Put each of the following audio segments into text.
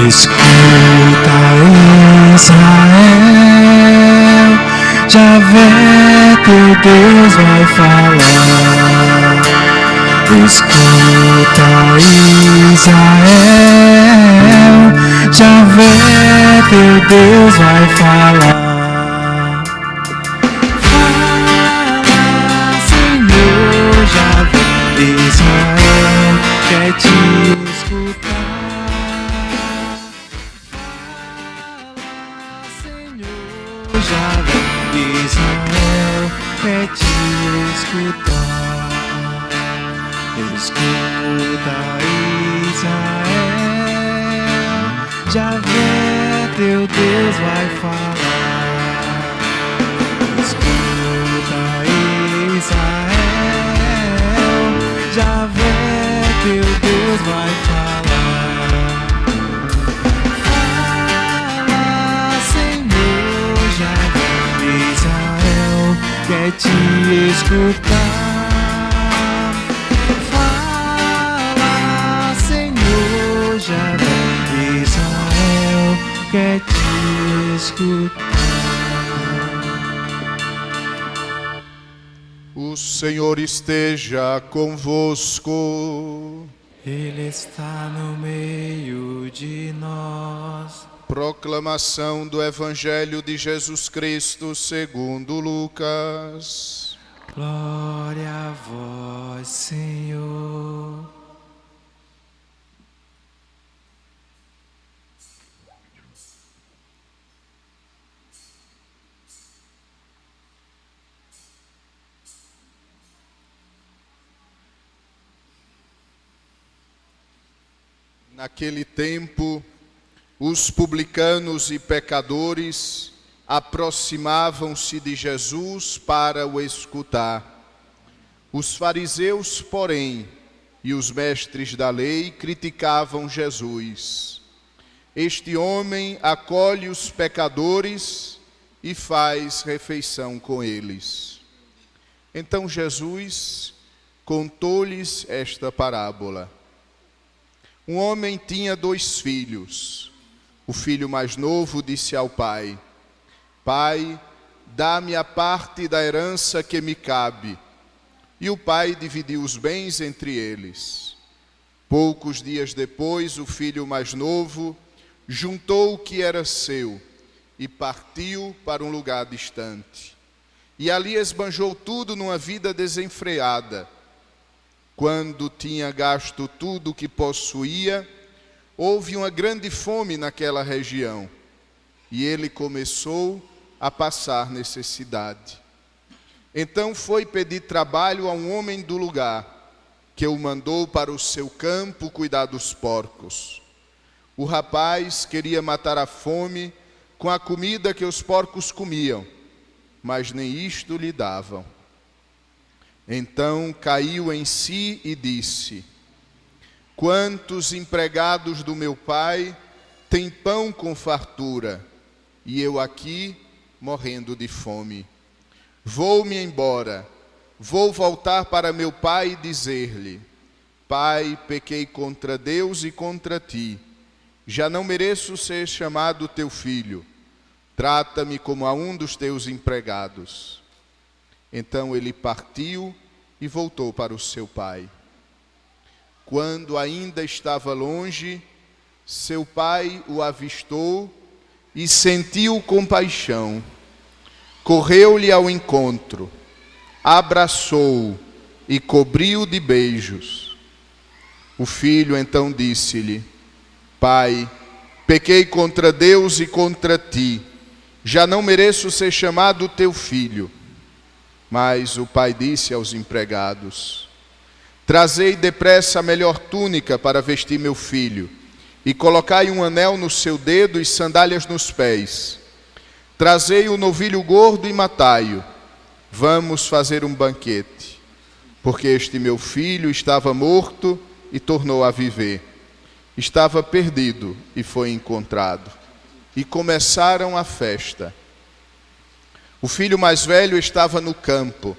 Escuta, Israel, Javé teu Deus vai falar. Escuta, Israel, Javé teu Deus vai falar. Fala, Senhor, Javé, Israel quer te escutar. Javé, Israel quer te escutar. Escuta, Israel, Javé teu Deus vai falar. Escuta, Israel, Javé teu Deus vai falar. Quer te escutar. Fala, Senhor, Javé, Israel quer te escutar. O Senhor esteja convosco. Ele está no meio de nós. Proclamação do Evangelho de Jesus Cristo segundo Lucas. Glória a vós, Senhor. Naquele tempo, os publicanos e pecadores aproximavam-se de Jesus para o escutar. Os fariseus, porém, e os mestres da lei criticavam Jesus. Este homem acolhe os pecadores e faz refeição com eles. Então Jesus contou-lhes esta parábola. Um homem tinha 2 filhos. O filho mais novo disse ao pai: Pai, dá-me a parte da herança que me cabe. E o pai dividiu os bens entre eles. Poucos dias depois, o filho mais novo juntou o que era seu e partiu para um lugar distante. E ali esbanjou tudo numa vida desenfreada. Quando tinha gasto tudo o que possuía, houve uma grande fome naquela região, e ele começou a passar necessidade. Então foi pedir trabalho a um homem do lugar, que o mandou para o seu campo cuidar dos porcos. O rapaz queria matar a fome com a comida que os porcos comiam, mas nem isto lhe davam. Então caiu em si e disse: Quantos empregados do meu pai têm pão com fartura, e eu aqui morrendo de fome? Vou-me embora, vou voltar para meu pai e dizer-lhe: Pai, pequei contra Deus e contra ti. Já não mereço ser chamado teu filho. Trata-me como a um dos teus empregados. Então ele partiu e voltou para o seu pai. Quando ainda estava longe, seu pai o avistou e sentiu compaixão. Correu-lhe ao encontro, abraçou-o e cobriu-o de beijos. O filho então disse-lhe: Pai, pequei contra Deus e contra ti. Já não mereço ser chamado teu filho. Mas o pai disse aos empregados: Trazei depressa a melhor túnica para vestir meu filho, e colocai um anel no seu dedo e sandálias nos pés. Trazei o novilho gordo e matai-o. Vamos fazer um banquete, porque este meu filho estava morto e tornou a viver. Estava perdido e foi encontrado. E começaram a festa. O filho mais velho estava no campo.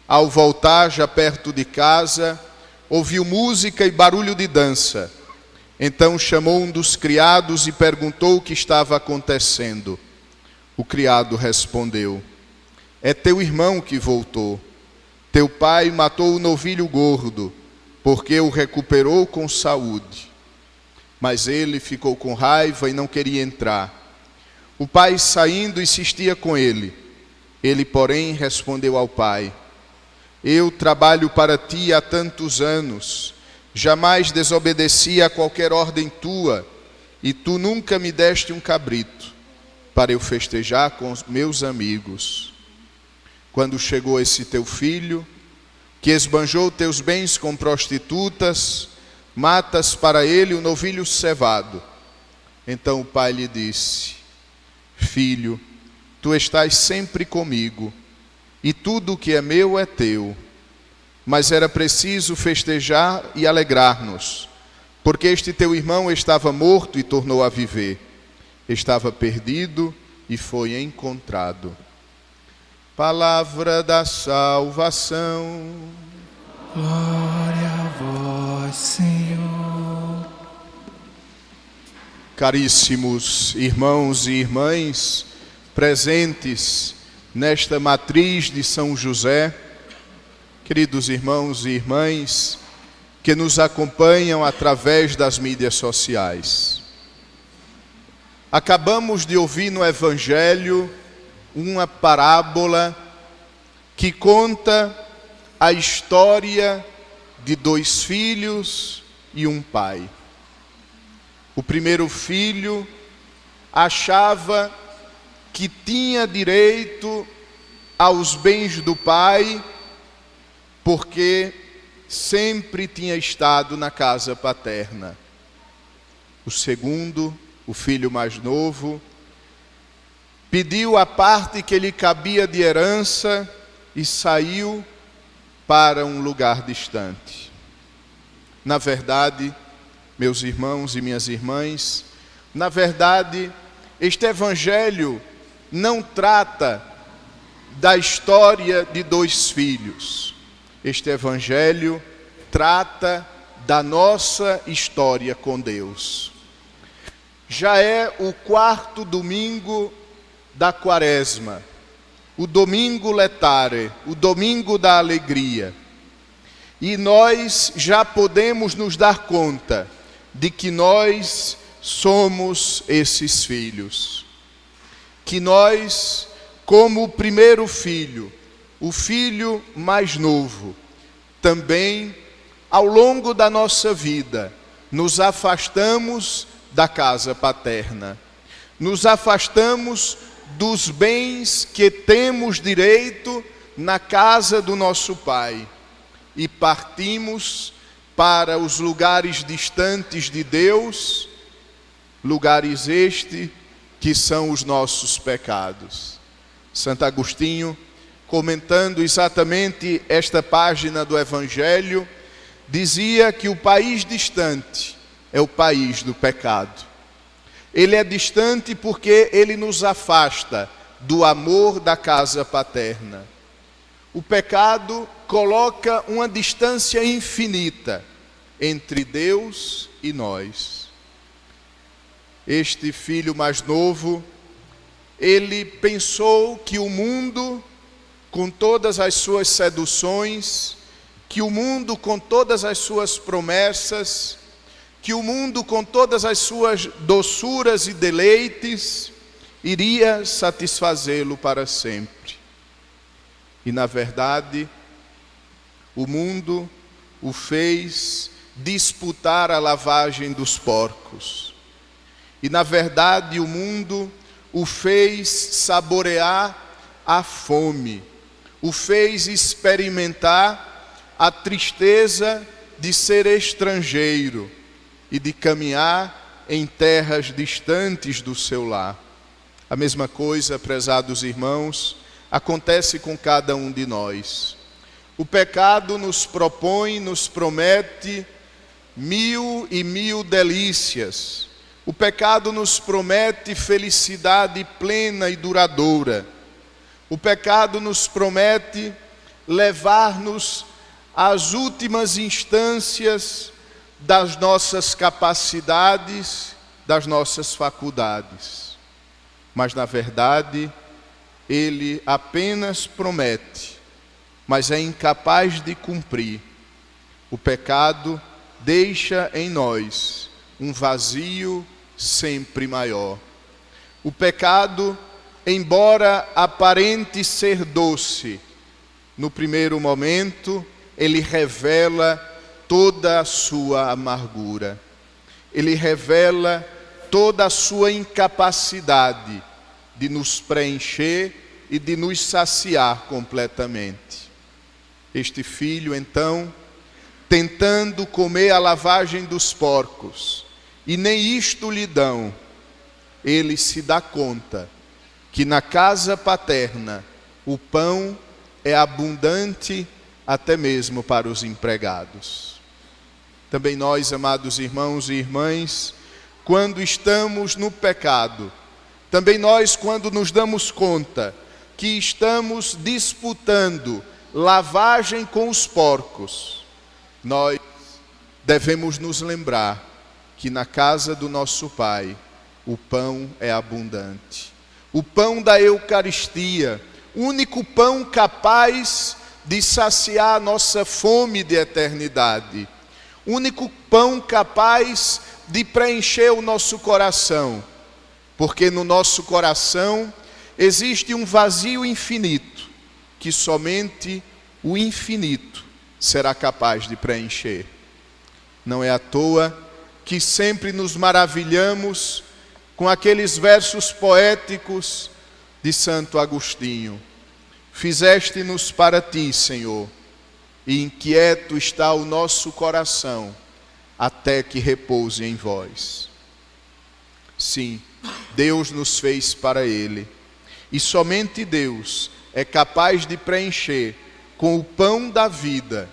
Ao voltar, já perto de casa, ouviu música e barulho de dança. Então chamou um dos criados e perguntou o que estava acontecendo. O criado respondeu: é teu irmão que voltou. Teu pai matou o novilho gordo, porque o recuperou com saúde. Mas ele ficou com raiva e não queria entrar. O pai, saindo, insistia com ele. Ele, porém, respondeu ao pai: eu trabalho para ti há tantos anos, jamais desobedeci a qualquer ordem tua, e tu nunca me deste um cabrito para eu festejar com os meus amigos. Quando chegou esse teu filho, que esbanjou teus bens com prostitutas, matas para ele o novilho cevado. Então o pai lhe disse: filho, tu estás sempre comigo, e tudo o que é meu é teu. Mas era preciso festejar e alegrar-nos, porque este teu irmão estava morto e tornou a viver, estava perdido e foi encontrado. Palavra da salvação. Glória a vós, Senhor. Caríssimos irmãos e irmãs, presentes nesta matriz de São José, queridos irmãos e irmãs que nos acompanham através das mídias sociais. Acabamos de ouvir no Evangelho uma parábola que conta a história de dois filhos e um pai. O primeiro filho achava que tinha direito aos bens do pai porque sempre tinha estado na casa paterna. O segundo, o filho mais novo, pediu a parte que lhe cabia de herança e saiu para um lugar distante. Na verdade, meus irmãos e minhas irmãs, na verdade, este evangelho não trata da história de dois filhos. Este evangelho trata da nossa história com Deus. Já é o 4º domingo da Quaresma, o domingo letare, o domingo da alegria. E nós já podemos nos dar conta de que nós somos esses filhos. Que nós, como o primeiro filho, o filho mais novo, também ao longo da nossa vida nos afastamos da casa paterna, nos afastamos dos bens que temos direito na casa do nosso Pai e partimos para os lugares distantes de Deus, lugares este que são os nossos pecados. Santo Agostinho, comentando exatamente esta página do Evangelho, dizia que o país distante é o país do pecado. Ele é distante porque ele nos afasta do amor da casa paterna. O pecado coloca uma distância infinita entre Deus e nós. Este filho mais novo, ele pensou que o mundo, com todas as suas seduções, que o mundo com todas as suas promessas, que o mundo com todas as suas doçuras e deleites, iria satisfazê-lo para sempre. E na verdade, o mundo o fez disputar a lavagem dos porcos. E na verdade, o mundo o fez saborear a fome, o fez experimentar a tristeza de ser estrangeiro e de caminhar em terras distantes do seu lar. A mesma coisa, prezados irmãos, acontece com cada um de nós. O pecado nos propõe, nos promete 1000 e 1000 delícias. O pecado nos promete felicidade plena e duradoura. O pecado nos promete levar-nos às últimas instâncias das nossas capacidades, das nossas faculdades. Mas, na verdade, ele apenas promete, mas é incapaz de cumprir. O pecado deixa em nós um vazio sempre maior. O pecado, embora aparente ser doce, no primeiro momento, ele revela toda a sua amargura. Ele revela toda a sua incapacidade de nos preencher e de nos saciar completamente. Este filho, então, tentando comer a lavagem dos porcos, e nem isto lhe dão, ele se dá conta que na casa paterna o pão é abundante até mesmo para os empregados. Também nós, amados irmãos e irmãs, quando estamos no pecado, também nós, quando nos damos conta que estamos disputando lavagem com os porcos, nós devemos nos lembrar que na casa do nosso Pai o pão é abundante. O pão da Eucaristia, o único pão capaz de saciar a nossa fome de eternidade. O único pão capaz de preencher o nosso coração. Porque no nosso coração existe um vazio infinito, que somente o infinito será capaz de preencher. Não é à toa que sempre nos maravilhamos com aqueles versos poéticos de Santo Agostinho. Fizeste-nos para ti, Senhor, e inquieto está o nosso coração, até que repouse em vós. Sim, Deus nos fez para Ele, e somente Deus é capaz de preencher com o pão da vida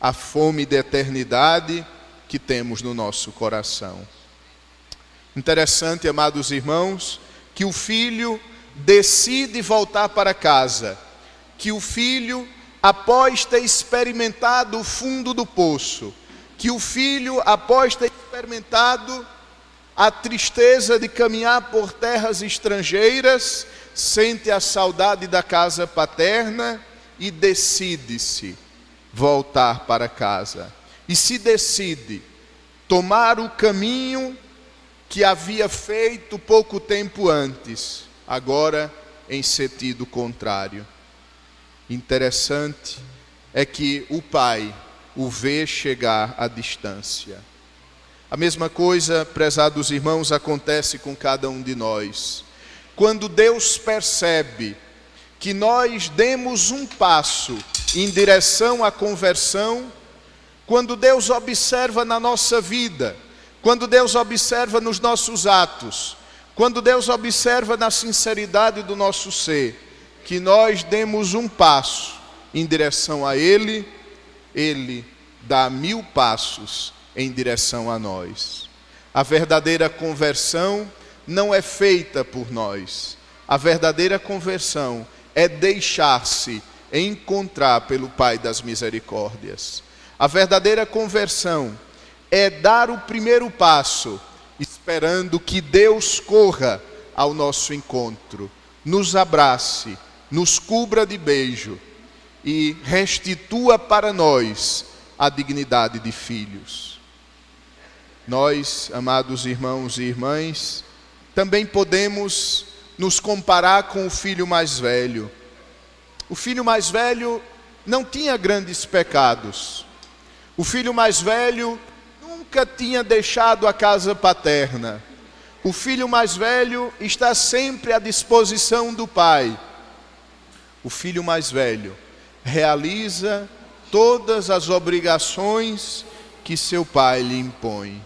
a fome de eternidade que temos no nosso coração. Interessante, amados irmãos, que o filho decide voltar para casa, que o filho, após ter experimentado o fundo do poço, que o filho, após ter experimentado a tristeza de caminhar por terras estrangeiras, sente a saudade da casa paterna e decide-se voltar para casa. E se decide tomar o caminho que havia feito pouco tempo antes, agora em sentido contrário. Interessante é que o pai o vê chegar à distância. A mesma coisa, prezados irmãos, acontece com cada um de nós. Quando Deus percebe que nós demos um passo em direção à conversão, quando Deus observa na nossa vida, quando Deus observa nos nossos atos, quando Deus observa na sinceridade do nosso ser, que nós demos um passo em direção a Ele, Ele dá 1000 passos em direção a nós. A verdadeira conversão não é feita por nós. A verdadeira conversão é deixar-se encontrar pelo Pai das misericórdias. A verdadeira conversão é dar o primeiro passo, esperando que Deus corra ao nosso encontro, nos abrace, nos cubra de beijo e restitua para nós a dignidade de filhos. Nós, amados irmãos e irmãs, também podemos nos comparar com o filho mais velho. O filho mais velho não tinha grandes pecados. O filho mais velho nunca tinha deixado a casa paterna. O filho mais velho está sempre à disposição do pai. O filho mais velho realiza todas as obrigações que seu pai lhe impõe.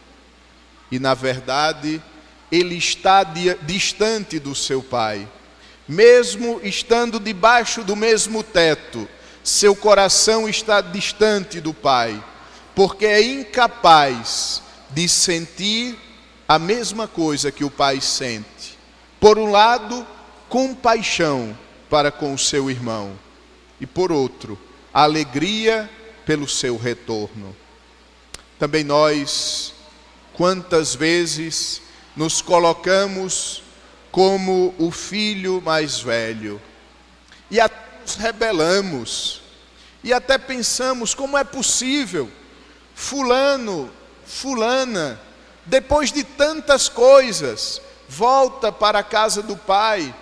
E, na verdade, ele está distante do seu pai. Mesmo estando debaixo do mesmo teto, seu coração está distante do pai, porque é incapaz de sentir a mesma coisa que o pai sente. Por um lado, compaixão para com o seu irmão, e por outro, alegria pelo seu retorno. Também nós, quantas vezes nos colocamos como o filho mais velho e até nos rebelamos e até pensamos como é possível fulano, fulana, depois de tantas coisas, volta para a casa do pai,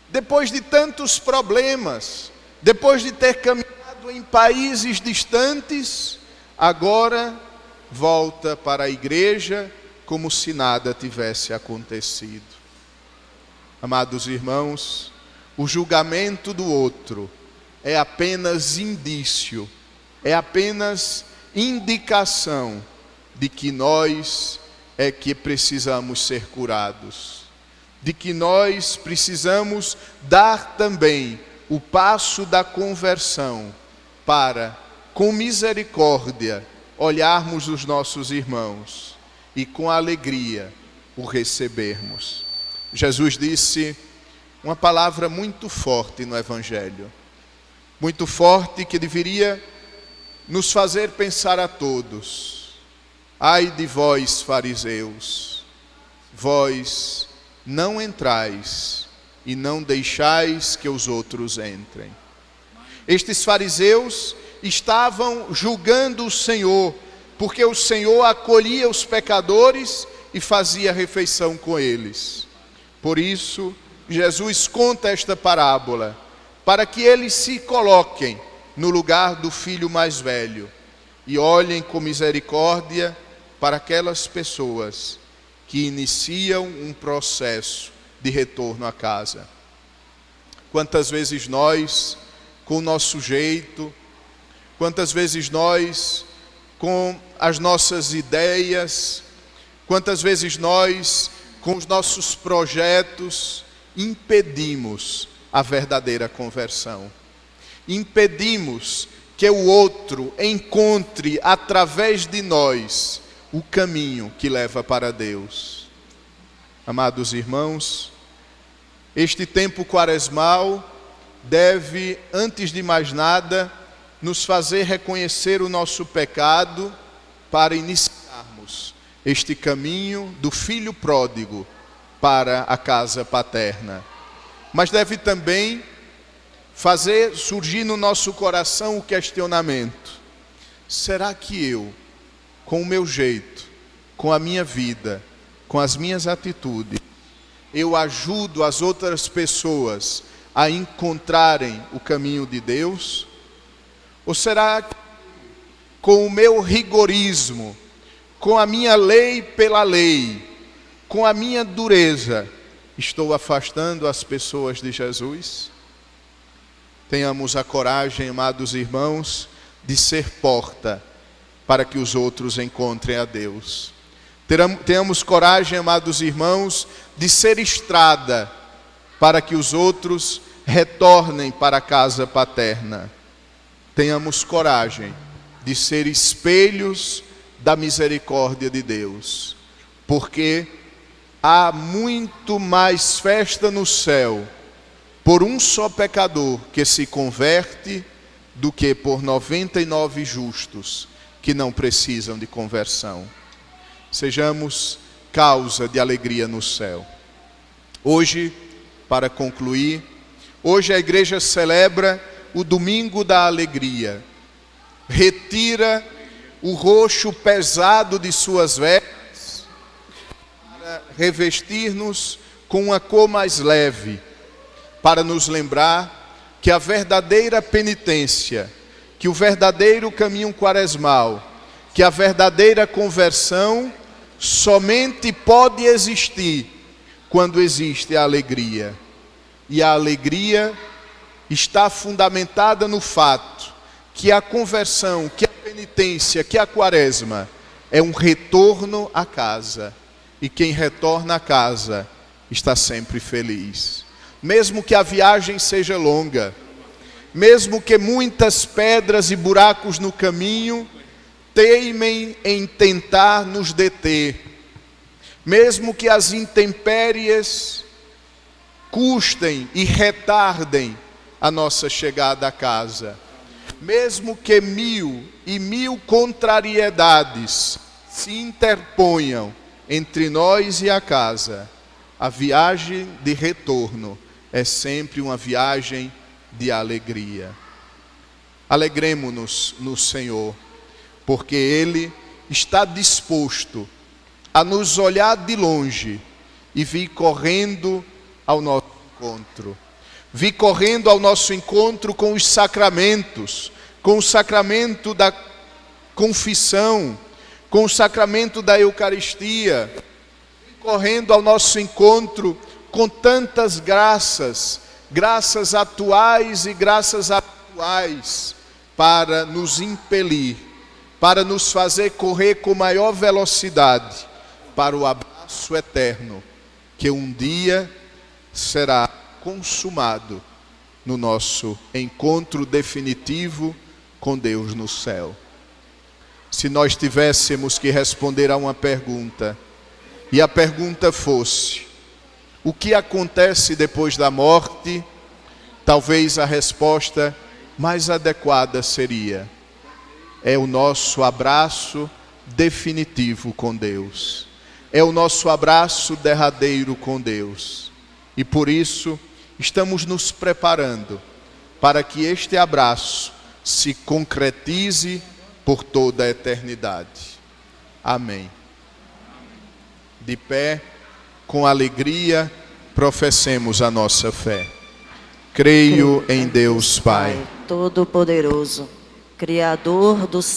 depois de tantos problemas, depois de ter caminhado em países distantes, agora volta para a igreja como se nada tivesse acontecido. Amados irmãos, o julgamento do outro é apenas indício, é apenas indicação de que nós é que precisamos ser curados, de que nós precisamos dar também o passo da conversão para, com misericórdia, olharmos os nossos irmãos e com alegria o recebermos. Jesus disse uma palavra muito forte no Evangelho, muito forte, que deveria nos fazer pensar a todos. Ai de vós, fariseus, vós não entrais e não deixais que os outros entrem. Estes fariseus estavam julgando o Senhor, porque o Senhor acolhia os pecadores e fazia refeição com eles. Por isso, Jesus conta esta parábola, para que eles se coloquem no lugar do filho mais velho e olhem com misericórdia para aquelas pessoas que iniciam um processo de retorno à casa. Quantas vezes nós, com o nosso jeito, quantas vezes nós, com as nossas ideias, quantas vezes nós, com os nossos projetos, impedimos a verdadeira conversão. Impedimos que o outro encontre através de nós o caminho que leva para Deus. Amados irmãos, este tempo quaresmal deve, antes de mais nada, nos fazer reconhecer o nosso pecado para iniciarmos este caminho do filho pródigo para a casa paterna. Mas deve também fazer surgir no nosso coração o questionamento: será que eu, com o meu jeito, com a minha vida, com as minhas atitudes, eu ajudo as outras pessoas a encontrarem o caminho de Deus? Ou será que, com o meu rigorismo, com a minha lei pela lei, com a minha dureza, estou afastando as pessoas de Jesus? Tenhamos a coragem, amados irmãos, de ser porta para que os outros encontrem a Deus. Tenhamos coragem, amados irmãos, de ser estrada para que os outros retornem para a casa paterna. Tenhamos coragem de ser espelhos da misericórdia de Deus, porque há muito mais festa no céu por um só pecador que se converte do que por 99 justos que não precisam de conversão. Sejamos causa de alegria no céu. Hoje, para concluir, hoje a igreja celebra o domingo da alegria. Retira o roxo pesado de suas vestes para revestir-nos com uma cor mais leve, para nos lembrar que a verdadeira penitência, que o verdadeiro caminho quaresmal, que a verdadeira conversão somente pode existir quando existe a alegria. E a alegria está fundamentada no fato que a conversão, que a penitência, que a quaresma é um retorno à casa. E quem retorna à casa está sempre feliz. Mesmo que a viagem seja longa, mesmo que muitas pedras e buracos no caminho teimem em tentar nos deter, mesmo que as intempéries custem e retardem a nossa chegada à casa, mesmo que 1000 contrariedades se interponham entre nós e a casa, a viagem de retorno é sempre uma viagem de alegria. Alegremo-nos no Senhor, porque Ele está disposto a nos olhar de longe e vir correndo ao nosso encontro. Vir correndo ao nosso encontro com os sacramentos, com o sacramento da confissão, com o sacramento da Eucaristia, vir correndo ao nosso encontro com tantas graças, graças atuais e graças atuais, para nos impelir, para nos fazer correr com maior velocidade para o abraço eterno, que um dia será consumado no nosso encontro definitivo com Deus no céu. Se nós tivéssemos que responder a uma pergunta, e a pergunta fosse: o que acontece depois da morte? Talvez a resposta mais adequada seria: é o nosso abraço definitivo com Deus. É o nosso abraço derradeiro com Deus. E por isso, estamos nos preparando para que este abraço se concretize por toda a eternidade. Amém. De pé, com alegria, professemos a nossa fé. Creio em Deus Pai, Todo-Poderoso, Criador dos